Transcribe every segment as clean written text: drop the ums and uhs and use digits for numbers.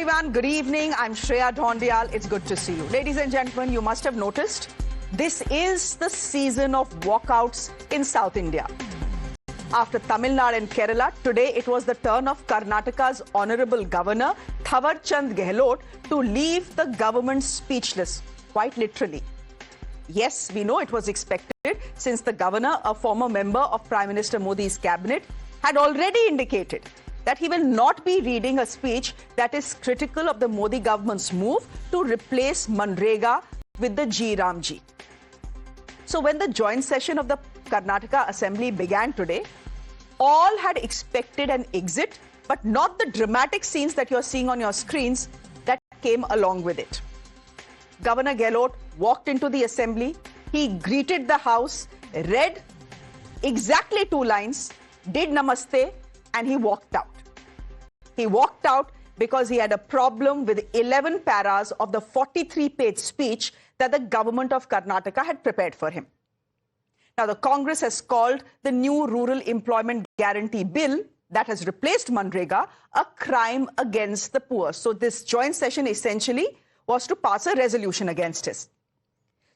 everyone. Good evening. I'm Shreya Dhoundial. It's good to see you. Ladies and gentlemen, you must have noticed this is the season of walkouts in South India. After Tamil Nadu and Kerala, today it was the turn of Karnataka's Honorable Governor, Thawar Chand Gehlot, to leave the government speechless, quite literally. Yes, we know it was expected since the governor, a former member of Prime Minister Modi's cabinet, had already indicated that he will not be reading a speech that is critical of the Modi government's move to replace Manrega with the G Ramji. So when the joint session of the Karnataka Assembly began today, all had expected an exit, but not the dramatic scenes that you're seeing on your screens that came along with it. Governor Gehlot walked into the assembly, he greeted the house, read exactly 2 lines, did namaste, and he walked out. He walked out because he had a problem with 11 paras of the 43-page speech that the government of Karnataka had prepared for him. Now, the Congress has called the new Rural Employment Guarantee Bill that has replaced Manrega a crime against the poor. So this joint session essentially was to pass a resolution against it.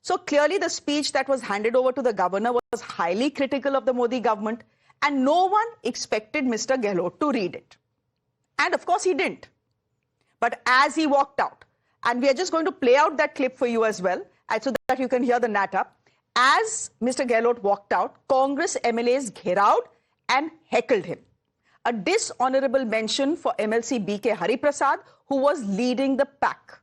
So clearly the speech that was handed over to the governor was highly critical of the Modi government, and no one expected Mr. Gehlot to read it. And of course he didn't. But as he walked out, and we are just going to play out that clip for you as well, so that you can hear the natter. As Mr. Gehlot walked out, Congress MLAs gherawed and heckled him. A dishonorable mention for MLC BK Hariprasad, who was leading the pack.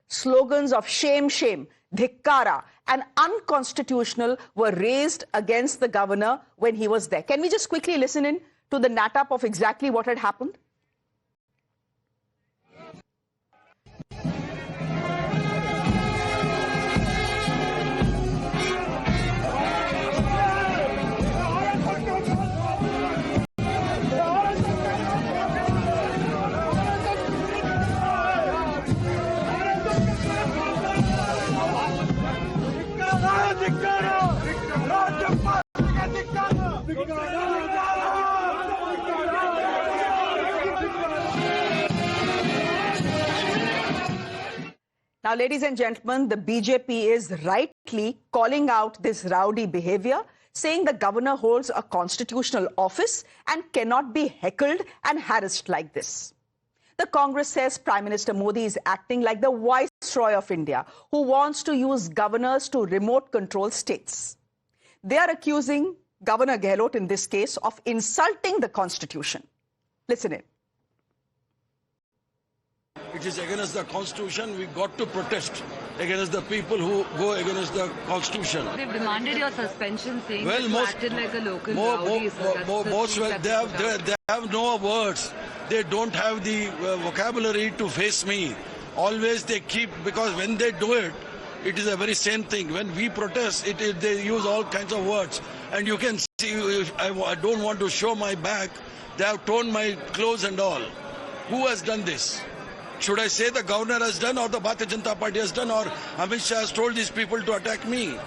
Slogans of shame, shame, dhikkara, and unconstitutional were raised against the governor when he was there. Can we just quickly listen in to the nat-up of exactly what had happened? Now, ladies and gentlemen, the BJP is rightly calling out this rowdy behavior, saying the governor holds a constitutional office and cannot be heckled and harassed like this. The Congress says Prime Minister Modi is acting like the Viceroy of India, who wants to use governors to remote control states. They are accusing Governor Gehlot in this case of insulting the Constitution. Listen in. It is against the Constitution. We got to protest against the people who go against the Constitution. They've demanded your suspension, saying well, that you acted like a local rowdy. They have no words. They don't have the vocabulary to face me. Always they keep, because when they do it, it is a very same thing. When we protest, they use all kinds of words. And you can see, I don't want to show my back. They have torn my clothes and all. Who has done this? Should I say the governor has done, or the Bharatiya Janata Party has done, or Amit Shah has told these people to attack me?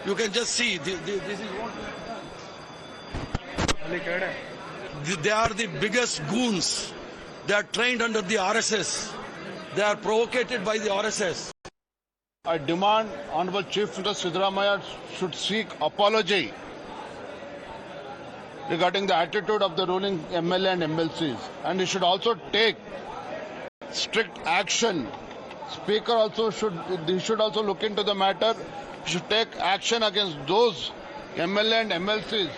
You can just see, this is what they have done. They are the biggest goons. They are trained under the RSS. They are provocated by the RSS. I demand Honorable Chief Minister Siddaramaiah should seek apology regarding the attitude of the ruling MLA and MLCs, and he should also take strict action. Speaker also should look into the matter. He should take action against those MLA and MLCs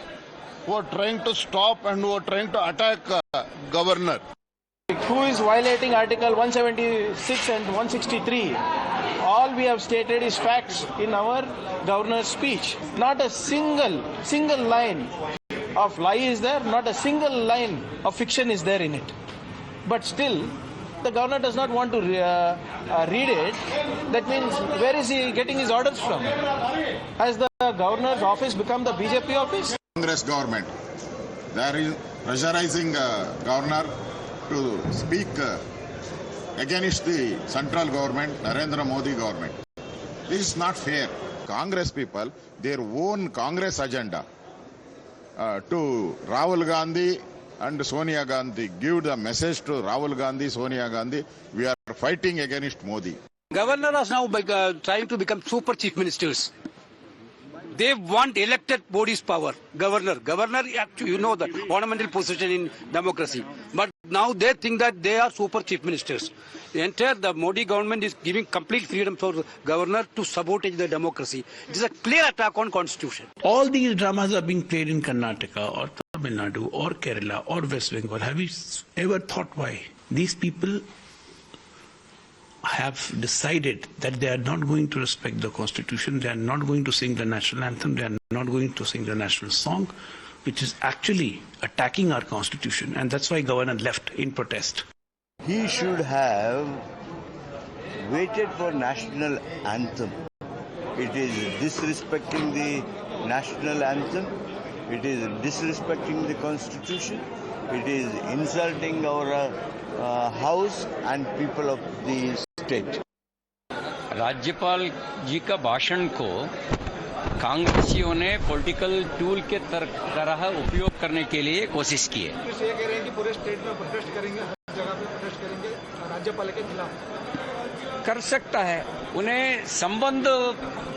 who are trying to stop and who are trying to attack governor. Who is violating Article 176 and 163? All we have stated is facts in our governor's speech. Not a single line of lie is there, not a single line of fiction is there in it. But still, the governor does not want to read it. That means, where is he getting his orders from? Has the governor's office become the BJP office? Congress government, they are pressurizing governor to speak against the central government, Narendra Modi government. This is not fair. Congress people, their own Congress agenda to Rahul Gandhi and Sonia Gandhi. Give the message to Rahul Gandhi, Sonia Gandhi. We are fighting against Modi. Governors are now trying to become super chief ministers. They want elected bodies power. Governor, actually, you know the ornamental position in democracy. But now they think that they are super chief ministers. The Modi government is giving complete freedom for the governor to sabotage the democracy. It is a clear attack on constitution. All these dramas are being played in Karnataka or Tamil Nadu or Kerala or West Bengal. Have you ever thought why? These people have decided that they are not going to respect the constitution, they are not going to sing the national anthem, they are not going to sing the national song, which is actually attacking our constitution, and that's why governor left in protest. He should have waited for national anthem. It is disrespecting the national anthem, it is disrespecting the constitution, it is insulting our house and people of the state. राज्यपाल जी का भाषण को कांग्रेसियों ने political tool के तरह उपयोग करने के लिए कोशिश की है। ये कह रहे हैं कि पूरे स्टेट में प्रोटेस्ट करेंगे, हर जगह पे प्रोटेस्ट करेंगे राज्यपाल के खिलाफ। कर सकता है, उन्हें संबंध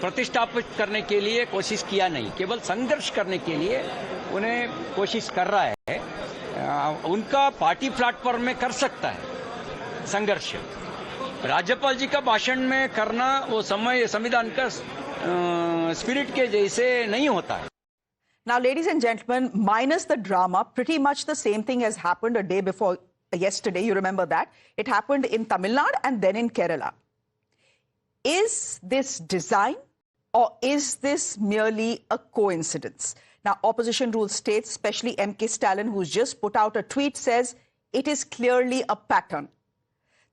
प्रतिष्ठापित करने के लिए कोशिश किया नहीं, केवल संघर्ष करने के लिए उन्हें कोशिश कर रहा है। उनका पार्टी प्लेटफॉर्म में कर सकता है संघर्ष, राज्यपाल जी का भाषण में करना वो संविधान का स्पिरिट के जैसे नहीं होता है। Now, ladies and gentlemen, minus the drama, pretty much the same thing has happened a day before yesterday. You remember that? It happened in Tamil Nadu and then in Kerala. Is this design or is this merely a coincidence? Now, opposition rule states, especially M.K. Stalin, who's just put out a tweet, says it is clearly a pattern.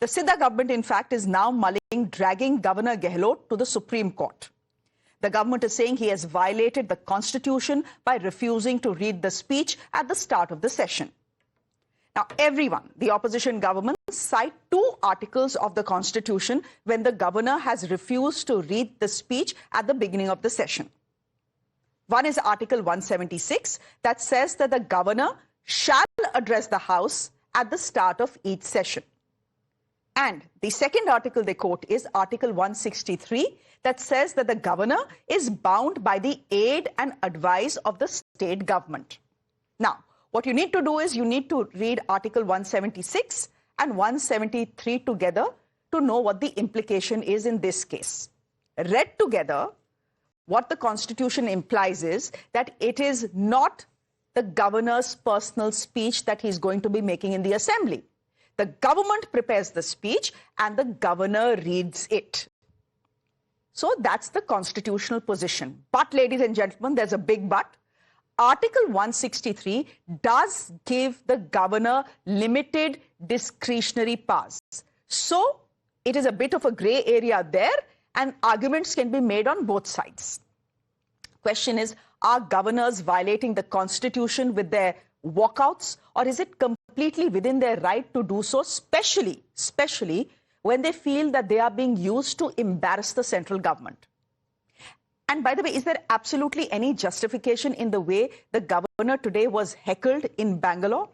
The Siddha government, in fact, is now mulling dragging Governor Gehlot to the Supreme Court. The government is saying he has violated the constitution by refusing to read the speech at the start of the session. Now, everyone, the opposition government, cite two articles of the constitution when the governor has refused to read the speech at the beginning of the session. One is Article 176 that says that the governor shall address the House at the start of each session. And the second article they quote is Article 163 that says that the governor is bound by the aid and advice of the state government. Now, what you need to do is you need to read Article 176 and 173 together to know what the implication is in this case. Read together, what the Constitution implies is that it is not the governor's personal speech that he's going to be making in the assembly. The government prepares the speech and the governor reads it. So that's the constitutional position. But, ladies and gentlemen, there's a big but. Article 163 does give the governor limited discretionary powers. So it is a bit of a grey area there, and arguments can be made on both sides. Question is, are governors violating the constitution with their walkouts, or is it completely within their right to do so, especially when they feel that they are being used to embarrass the central government? And by the way, is there absolutely any justification in the way the governor today was heckled in Bangalore?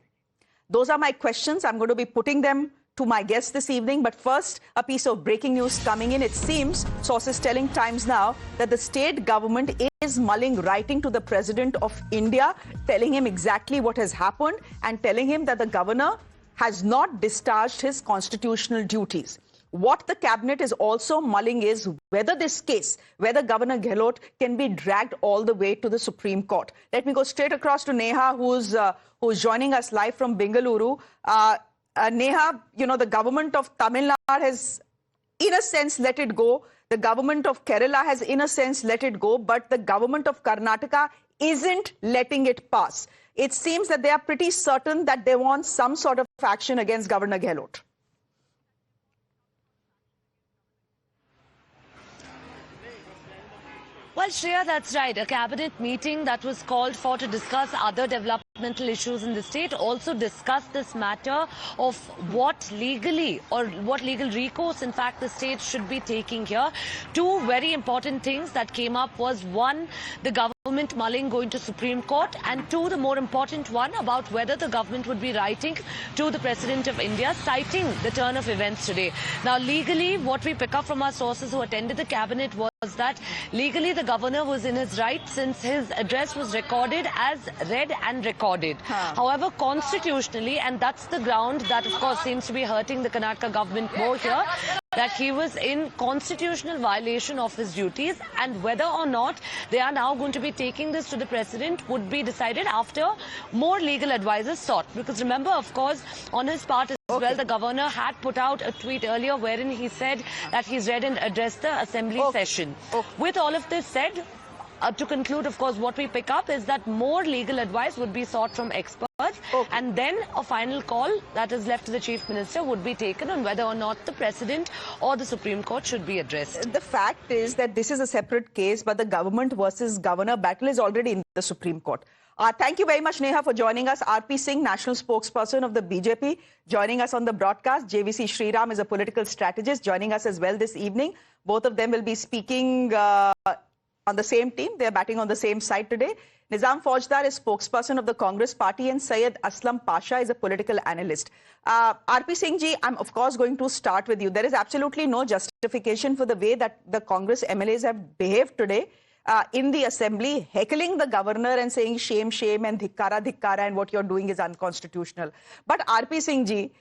Those are my questions. I'm going to be putting them to my guests this evening. But first, a piece of breaking news coming in. It seems, sources telling Times Now, that the state government is mulling writing to the President of India, telling him exactly what has happened and telling him that the governor has not discharged his constitutional duties. What the cabinet is also mulling is whether this case, whether Governor Gehlot can be dragged all the way to the Supreme Court. Let me go straight across to Neha, who's joining us live from Bengaluru. Neha, you know, the government of Tamil Nadu has, in a sense, let it go. The government of Kerala has, in a sense, let it go. But the government of Karnataka isn't letting it pass. It seems that they are pretty certain that they want some sort of action against Governor Gehlot. Well, Shreya, that's right. A cabinet meeting that was called for to discuss other developments developmental issues in the state, also discussed this matter of what legally or what legal recourse in fact the state should be taking here. Two very important things that came up was one, the government mulling going to Supreme Court, and two, the more important one about whether the government would be writing to the President of India citing the turn of events today. Now legally, what we pick up from our sources who attended the cabinet was that legally the governor was in his right since his address was recorded as read and recorded. However, constitutionally, and that's the ground that of course seems to be hurting the Karnataka government more here, that he was in constitutional violation of his duties, and whether or not they are now going to be taking this to the president would be decided after more legal advice sought. Because remember, of course, on his part as well, the governor had put out a tweet earlier wherein he said that he's read and addressed the assembly session. With all of this said, to conclude, of course, what we pick up is that more legal advice would be sought from experts, and then a final call that is left to the Chief Minister would be taken on whether or not the President or the Supreme Court should be addressed. The fact is that this is a separate case, but the government versus governor battle is already in the Supreme Court. Thank you very much, Neha, for joining us. R.P. Singh, national spokesperson of the BJP, joining us on the broadcast. JVC Sriram is a political strategist, joining us as well this evening. Both of them will be speaking on the same team. They are batting on the same side today. Nizam Foujdar is spokesperson of the Congress party, and Syed Aslam Pasha is a political analyst. R.P. Singh ji, I'm of course going to start with you. There is absolutely no justification for the way that the Congress MLAs have behaved today in the assembly, heckling the governor and saying shame, shame, and dhikkara, dhikkara, and what you're doing is unconstitutional. But R.P. Singh ji,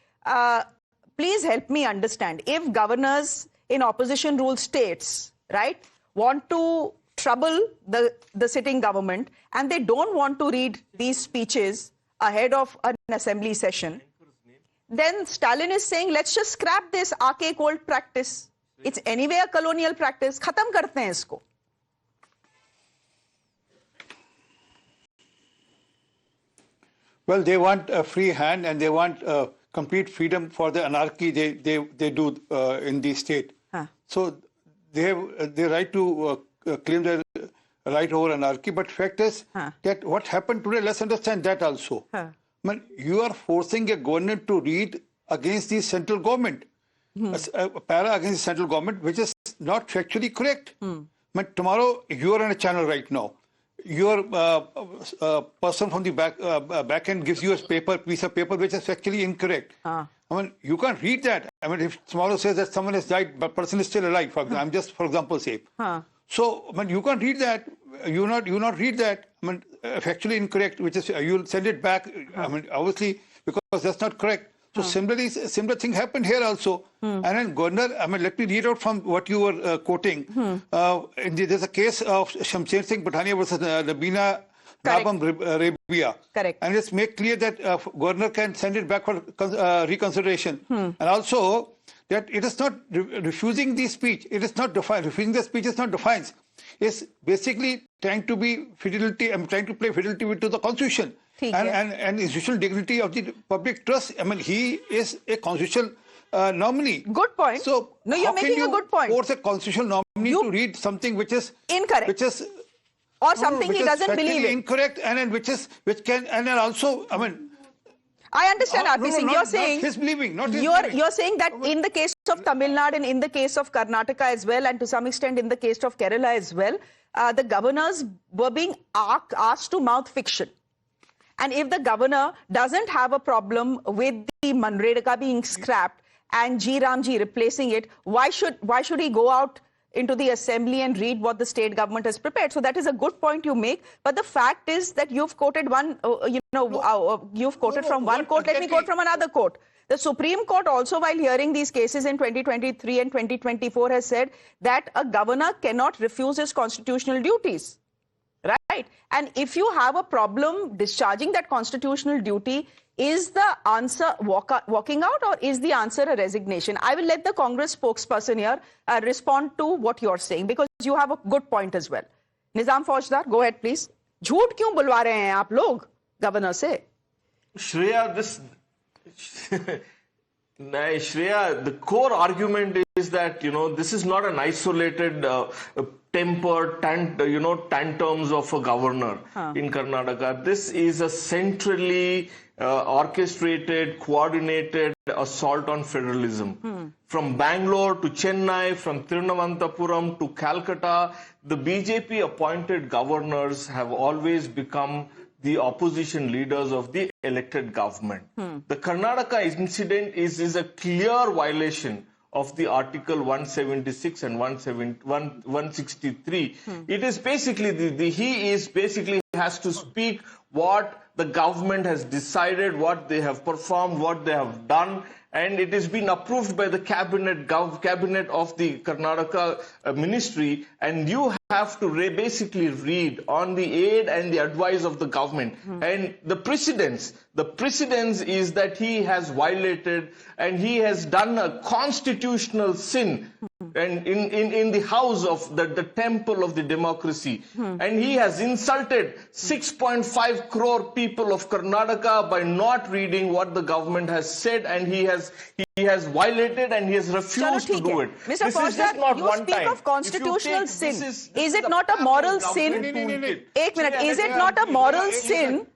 please help me understand. If governors in opposition rule states, right, want to trouble the sitting government and they don't want to read these speeches ahead of an assembly session, then Stalin is saying, let's just scrap this archaic old practice. It's anyway a colonial practice. Khatam karte hain isko. Well, they want a free hand and they want complete freedom for the anarchy they do in the state. So they have the right to claim their right over anarchy. But fact is that what happened today, let's understand that also. You are forcing a governor to read against the central government, a para against the central government, which is not factually correct. But tomorrow, you are on a channel right now. Your person from the back end gives you a piece of paper which is factually incorrect. I mean, you can't read that. I mean, if tomorrow says that someone has died, but person is still alive, I'm just, for example, say. So, I mean, you can't read that. You not read that. I mean, factually incorrect, which is you'll send it back. I mean, obviously, because that's not correct. So similarly, similar thing happened here also. And then governor, I mean, let me read out from what you were quoting. There's a case of Shamsher Singh Patania versus Nabina Nabam Rabia. Correct. And it's made clear that governor can send it back for reconsideration. And also that it is not refusing the speech. It is not defiance. Refusing the speech is not defiance. It's basically trying to be fidelity. I'm trying to play fidelity to the constitution. And institutional dignity of the public trust. I mean, he is a constitutional nominee. Good point. So, no, you're making a good point. Force a constitutional nominee to read something which is incorrect, which is or something he doesn't believe in. Incorrect, and then which can, and then also, I mean. I understand, R.P. Singh. You're saying not his believing, not his you're saying that in the case of Tamil Nadu and in the case of Karnataka as well, and to some extent in the case of Kerala as well, the governors were being asked to mouth fiction. And if the governor doesn't have a problem with the Manrega being scrapped and G. Ramji replacing it, why should he go out into the assembly and read what the state government has prepared? So that is a good point you make. But the fact is that you've quoted one, you've quoted from one court. Let me quote from another court. The Supreme Court also, while hearing these cases in 2023 and 2024, has said that a governor cannot refuse his constitutional duties. Right? And if you have a problem discharging that constitutional duty, is the answer walking out, or is the answer a resignation? I will let the Congress spokesperson here respond to what you're saying, because you have a good point as well. Nizam Foujdar, go ahead, please. झूठ क्यों बुलवा रहे हैं आप लोग governor से? Shreya, the core argument is that, this is not an isolated tempered tantrums of a governor in Karnataka. This is a centrally orchestrated, coordinated assault on federalism. From Bangalore to Chennai, from Thiruvananthapuram to Calcutta, the BJP-appointed governors have always become the opposition leaders of the elected government. The Karnataka incident is a clear violation of the Article 176 and 163. It is basically, he has to speak what the government has decided, what they have performed, what they have done, and it has been approved by the cabinet of the Karnataka ministry, and you have to basically read on the aid and the advice of the government. And the precedence is that he has violated and he has done a constitutional sin and in the house of the temple of the democracy. And he has insulted 6.5 crore people of Karnataka by not reading what the government has said, and he has violated and he has refused to do it. Mr. Foujdar, you speak of constitutional sin. Is it not a moral sin? Is it not a moral sin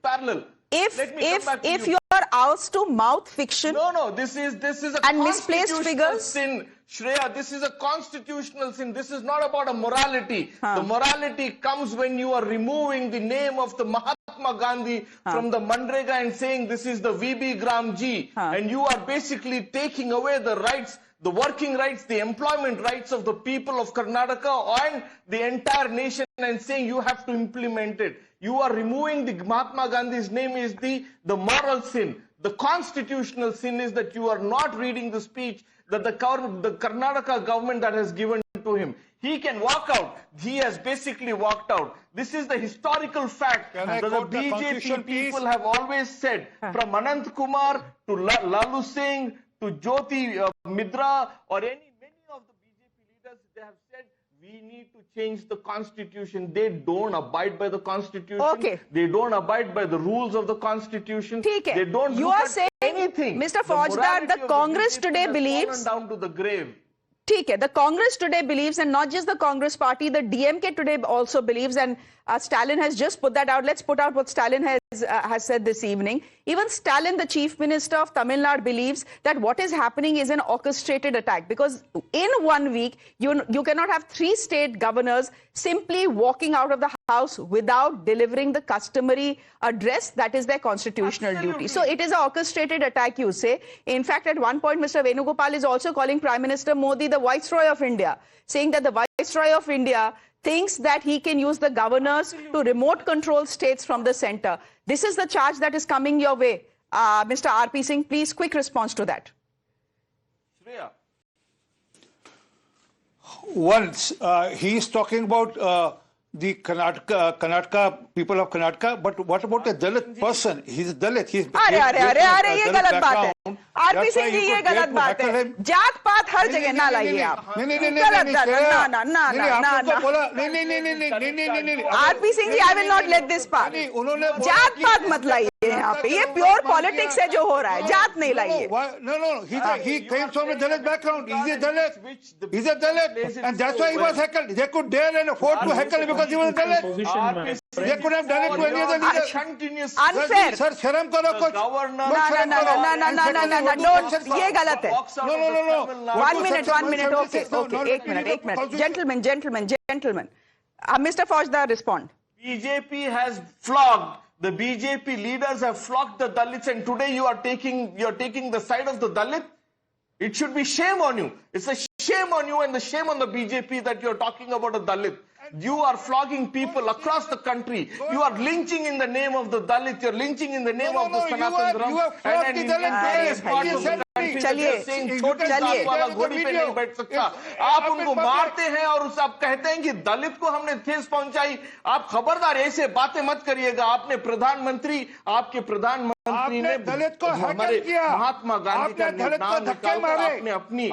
if you are asked to mouth fiction? No, this is a and misplaced figures sin. Shreya, this is a constitutional sin. This is not about a morality. The morality comes when you are removing the name of the Mahatma Gandhi from the Manrega and saying this is the VB Gramji, and you are basically taking away the rights, the working rights, the employment rights of the people of Karnataka and the entire nation, and saying you have to implement it. You are removing the Mahatma Gandhi's name is the moral sin. The constitutional sin is that you are not reading the speech that the Karnataka government that has given to him. He can walk out. He has basically walked out. This is the historical fact that the BJP people have always said, from Anant Kumar to Lalu Singh to Jyoti Midra or many of the BJP leaders, they have said, we need to change the constitution. They don't abide by the constitution. They don't abide by the rules of the constitution. They don't you look are at saying, anything. Mr. Foujdar, the Congress today believes down to the grave. The Congress today believes, and not just the Congress party, the DMK today also believes, and Stalin has just put that out. Let's put out what Stalin has said this evening. Even Stalin, the Chief Minister of Tamil Nadu, believes that what is happening is an orchestrated attack, because in 1 week, you cannot have 3 state governors simply walking out of the house without delivering the customary address. That is their constitutional duty. So it is an orchestrated attack, you say. In fact, at one point, Mr. Venugopal is also calling Prime Minister Modi the Viceroy of India, saying that the Viceroy of India thinks that he can use the governors to remote control states from the center. This is the charge that is coming your way. Mr. R.P. Singh, please, quick response to that. Shreya. Once he is talking about the Karnataka people of Karnataka, but what about a Dalit person? He's a Dalit. He's ये गलत बात है। RP Singh जी ये गलत बात है। जात पात हर जगह ना लाइए आप। ना। RP Singh ji, I will not let this pass. जात पात मत लाइए यहाँ पे। ये प्योर पॉलिटिक्स है जो हो रहा है। जात नहीं लाइए। No. He came from a Dalit background. He's a Dalit. He's a Dalit, and that's why he was heckled. They could dare and afford to heckle him because he was a Dalit. They could have done it to any other leader. Unfair. Sir, शर्म करो कुछ. No. ये गलत है. No. 1 minute. Okay. 1 minute. Gentlemen. Mr. Foujdar, respond. BJP has flogged. The BJP leaders have flogged the Dalits, and today you're taking the side of the Dalit. It should be shame on you. It's a shame on you and the shame on the BJP that you're talking about a Dalit. You are flogging people across the country. You are lynching in the name of the Dalit. You're lynching in the name of the Sanatan Dharma. You have flogged the various parts of the country. चलिए वाला घोड़ी पे नहीं बैठ सकता. आप उनको मारते हैं और आप कहते हैं कि दलित को हमने ठेस पहुंचाई. आप खबरदार ऐसे बातें मत करिएगा. आपके प्रधानमंत्री ने दलित को हमारे महात्मा गांधी का नाम निकालकर आपने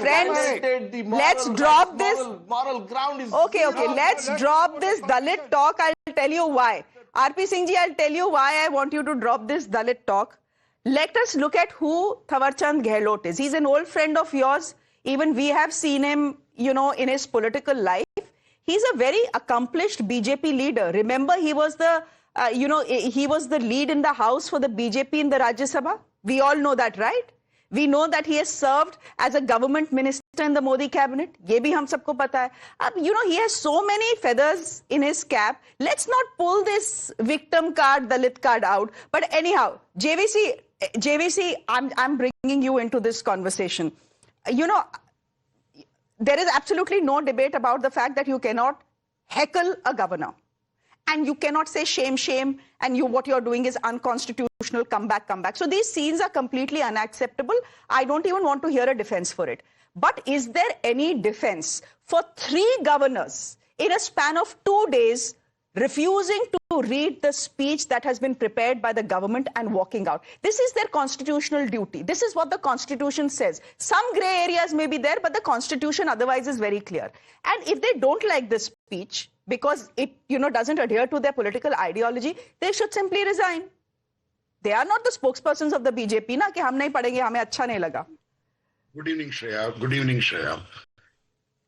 Friends, let's drop this. Okay. Let's drop this Dalit talk. I'll tell you why. R.P. Singh ji, I'll tell you why I want you to drop this Dalit talk. Let us look at who Thawarchand Gehlot is. He's an old friend of yours. Even we have seen him, in his political life. He's a very accomplished BJP leader. Remember, he was the, he was the lead in the House for the BJP in the Rajya Sabha. We all know that, right? We know that he has served as a government minister in the Modi cabinet. Ye bhi hum sabko pata hai. He has so many feathers in his cap. Let's not pull this victim card, Dalit card out. But anyhow, JVC, I'm bringing you into this conversation. There is absolutely no debate about the fact that you cannot heckle a governor. And you cannot say shame, shame, and what you're doing is unconstitutional, come back, come back. So these scenes are completely unacceptable. I don't even want to hear a defense for it. But is there any defense for 3 governors in a span of 2 days refusing to read the speech that has been prepared by the government and walking out? This is their constitutional duty. This is what the Constitution says. Some grey areas may be there, but the Constitution otherwise is very clear. And if they don't like this speech, because it, doesn't adhere to their political ideology, they should simply resign. They are not the spokespersons of the BJP, na, ki hum nahi padenge, hame acha nahi laga. Good evening, Shreya. Good evening, Shreya.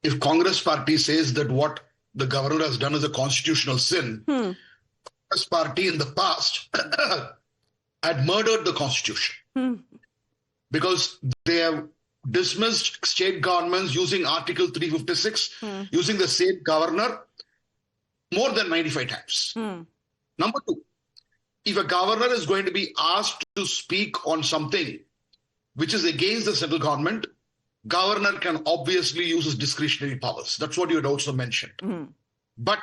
If Congress party says that what the governor has done is a constitutional sin, Congress party in the past had murdered the constitution. Because they have dismissed state governments using Article 356, using the same governor, more than 95 times. Number 2, if a governor is going to be asked to speak on something which is against the central government, governor can obviously use his discretionary powers. That's what you had also mentioned. But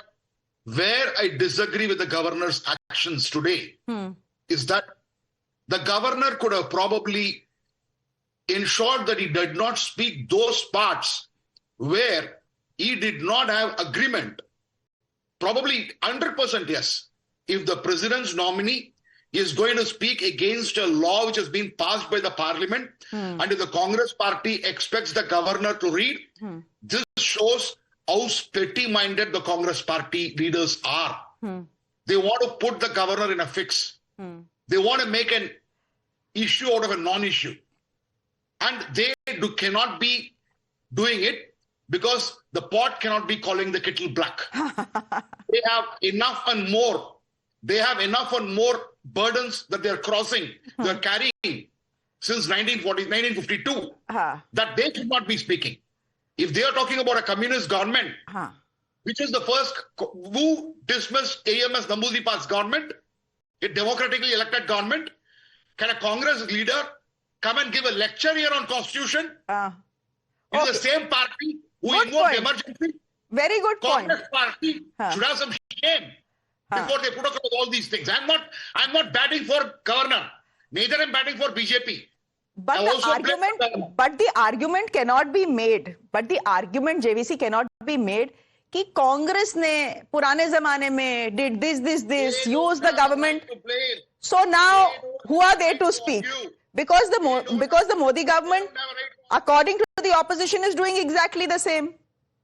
where I disagree with the governor's actions today is that the governor could have probably ensured that he did not speak those parts where he did not have agreement. Probably 100% yes. If the president's nominee is going to speak against a law which has been passed by the parliament, and if the Congress party expects the governor to read, this shows how petty-minded the Congress party leaders are. They want to put the governor in a fix. They want to make an issue out of a non-issue. And they cannot be doing it because the pot cannot be calling the kettle black. They have enough and more. They have enough and more burdens that they're crossing, they're carrying since 1952, that they should not be speaking. If they are talking about a communist government, which is the first who dismissed AMS Namboodiripal's government, a democratically elected government, can a Congress leader come and give a lecture here on constitution? It's the same party who invoked emergency. Very good point. Congress party should have some shame before they put up with all these things. I'm not batting for governor. Neither I'm batting for BJP. But the argument cannot be made. But the argument, JVC, cannot be made कि कांग्रेस ने पुराने जमाने में did this, use the government. So now, who are they to speak? Because the Modi government, according to the opposition, is doing exactly the same.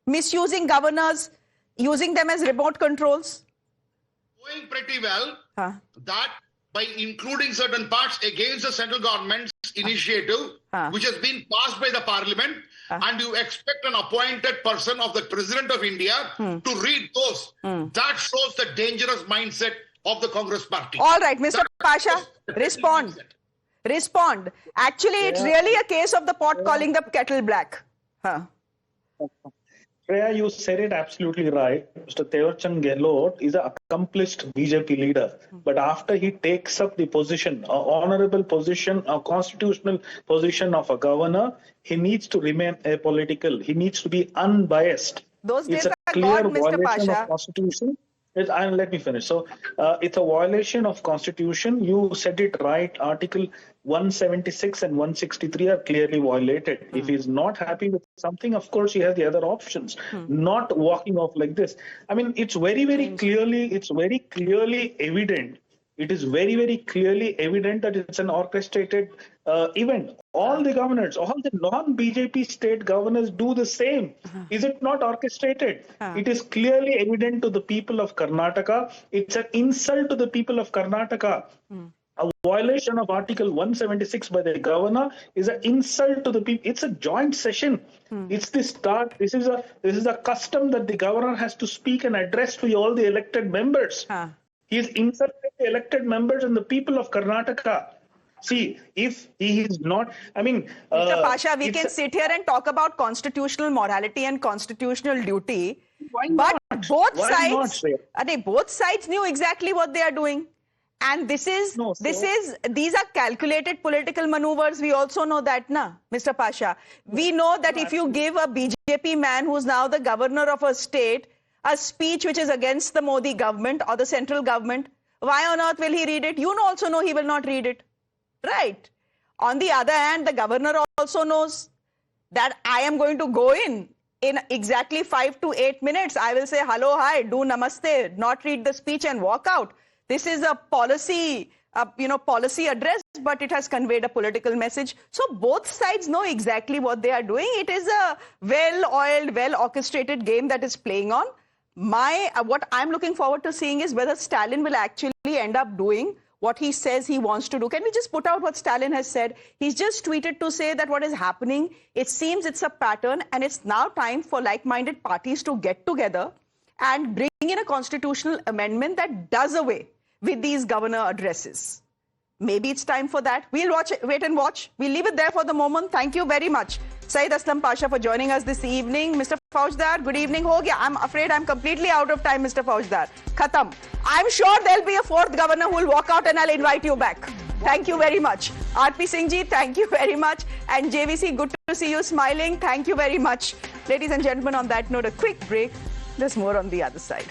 Misusing governors, using them as remote controls. Doing pretty well that by including certain parts against the central government's initiative, which has been passed by the parliament, and you expect an appointed person of the President of India to read those. That shows the dangerous mindset of the Congress party. All right, Mr. Pasha, respond. Respond. Actually, it's really a case of the pot calling the kettle black. Shreya, you said it absolutely right. Mr. Thevarchand Gehlot is an accomplished BJP leader. But after he takes up the position, an honorable position, a constitutional position of a governor, he needs to remain apolitical. He needs to be unbiased. Those it's days a are clear gone, Mr. violation Pasha. of Constitution. Let me finish. So it's a violation of Constitution. You said it right. Article 176 and 163 are clearly violated. If he's not happy with something, of course, he has the other options. Not walking off like this. I mean, it's very clearly evident. It is very clearly evident that it's an orchestrated event. All the governors, all the non-BJP state governors do the same. Is it not orchestrated? It is clearly evident to the people of Karnataka. It's an insult to the people of Karnataka. A violation of Article 176 by the governor is an insult to the people. It's a joint session. It's the start. This is a custom that the governor has to speak and address to all the elected members. He's insulted the elected members and the people of Karnataka. See, if he is not, I mean, Mr. Pasha, we can sit here and talk about constitutional morality and constitutional duty. Why not? But both Why not, sides, Shreya? both sides knew exactly what they are doing. And these are calculated political maneuvers. We also know that, Mr. Pasha. We know that if you give a BJP man who's now the governor of a state a speech which is against the Modi government or the central government, why on earth will he read it? You also know he will not read it. Right. On the other hand, the governor also knows that I am going to go in exactly 5 to 8 minutes. I will say hello, hi, do namaste, not read the speech and walk out. This is a policy, policy address, but it has conveyed a political message. So both sides know exactly what they are doing. It is a well-oiled, well-orchestrated game that is playing on. What I'm looking forward to seeing is whether Stalin will actually end up doing what he says he wants to do. Can we just put out what Stalin has said? He's just tweeted to say that what is happening, it seems it's a pattern, and it's now time for like-minded parties to get together and bring in a constitutional amendment that does away with these governor addresses. Maybe it's time for that. We'll wait and watch. We'll leave it there for the moment. Thank you very much, Syed Aslam Pasha, for joining us this evening. Mr. Foujdar, good evening. Ho gaya. I'm afraid I'm completely out of time, Mr. Foujdar. Khatam. I'm sure there'll be a fourth governor who will walk out and I'll invite you back. Thank you very much. RP Singh ji, thank you very much. And JVC, good to see you smiling. Thank you very much. Ladies and gentlemen, on that note, a quick break. There's more on the other side.